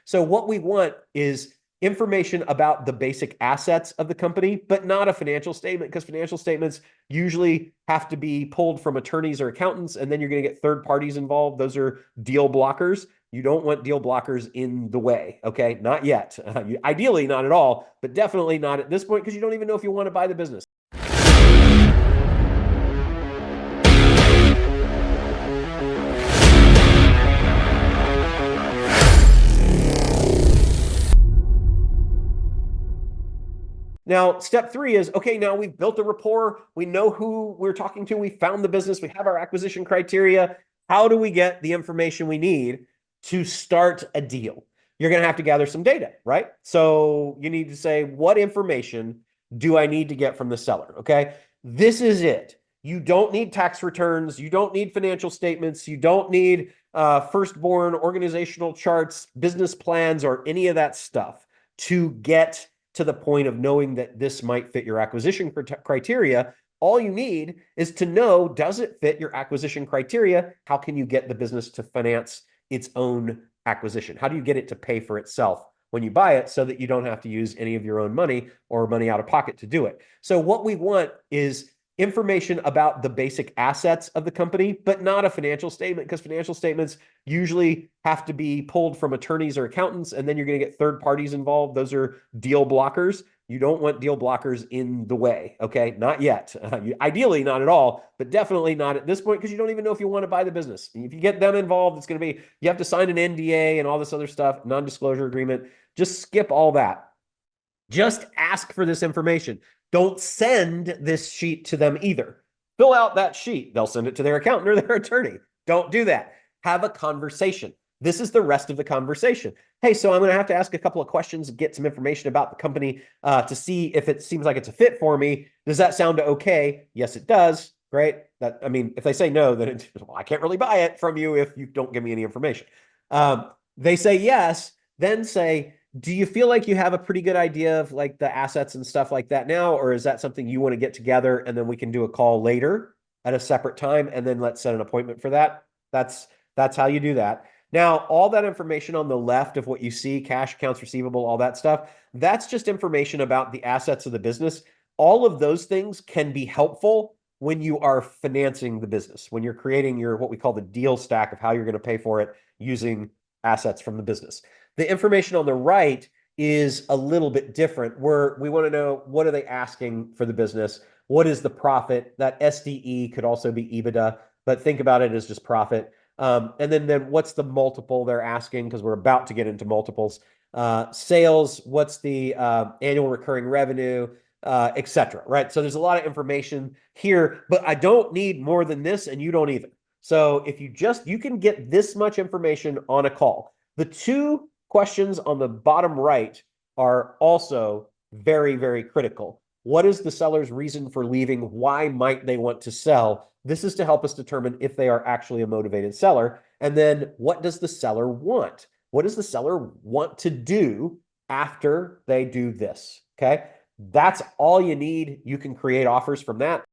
So what we want is information about the basic assets of the company, but not a financial statement, because financial statements usually have to be pulled from attorneys or accountants, and then you're going to get third parties involved. Those are deal blockers. You don't want deal blockers in the way, okay? Not yet. Ideally, not at all, but definitely not at this point, because you don't even know if you want to buy the business. Now, step three is, okay, now we've built a rapport. We know who we're talking to. We found the business. We have our acquisition criteria. How do we get the information we need to start a deal? You're going to have to gather some data, right? So you need to say, what information do I need to get from the seller? Okay, this is it. You don't need tax returns. You don't need financial statements. You don't need firstborn organizational charts, business plans, or any of that stuff to get to the point of knowing that this might fit your acquisition criteria. All you need is to know, does it fit your acquisition criteria? How can you get the business to finance its own acquisition? How do you get it to pay for itself when you buy it so that you don't have to use any of your own money or money out of pocket to do it? So what we want is information about the basic assets of the company, but not a financial statement, because financial statements usually have to be pulled from attorneys or accountants, and then you're going to get third parties involved. Those are deal blockers. You don't want deal blockers in the way, okay? Not yet. Ideally, not at all, but definitely not at this point, because you don't even know if you want to buy the business. If you get them involved, it's going to be, you have to sign an NDA and all this other stuff, non-disclosure agreement. Just skip all that. Just ask for this information. Don't send this sheet to them either. Fill out that sheet. They'll send it to their accountant or their attorney. Don't do that. Have a conversation. This is the rest of the conversation. Hey, so I'm going to have to ask a couple of questions, get some information about the company to see if it seems like it's a fit for me. Does that sound okay? Yes, it does. Great. I mean, if they say no, then well, I can't really buy it from you if you don't give me any information. They say yes, then say, do you feel like you have a pretty good idea of like the assets and stuff like that now? Or is that something you want to get together and then we can do a call later at a separate time and then let's set an appointment for that? That's how you do that. Now, all that information on the left of what you see, cash, accounts receivable, all that stuff, that's just information about the assets of the business. All of those things can be helpful when you are financing the business, when you're creating your what we call the deal stack of how you're going to pay for it using assets from the business. The information on the right is a little bit different, where we want to know, what are they asking for the business? What is the profit? That SDE could also be EBITDA, but think about it as just profit. And then what's the multiple they're asking? Because we're about to get into multiples. Sales, what's the annual recurring revenue, etc. Right? So there's a lot of information here, but I don't need more than this, and you don't either. So if you can get this much information on a call. The two questions on the bottom right are also very, very critical. What is the seller's reason for leaving? Why might they want to sell? This is to help us determine if they are actually a motivated seller. And then what does the seller want? What does the seller want to do after they do this? Okay. That's all you need. You can create offers from that.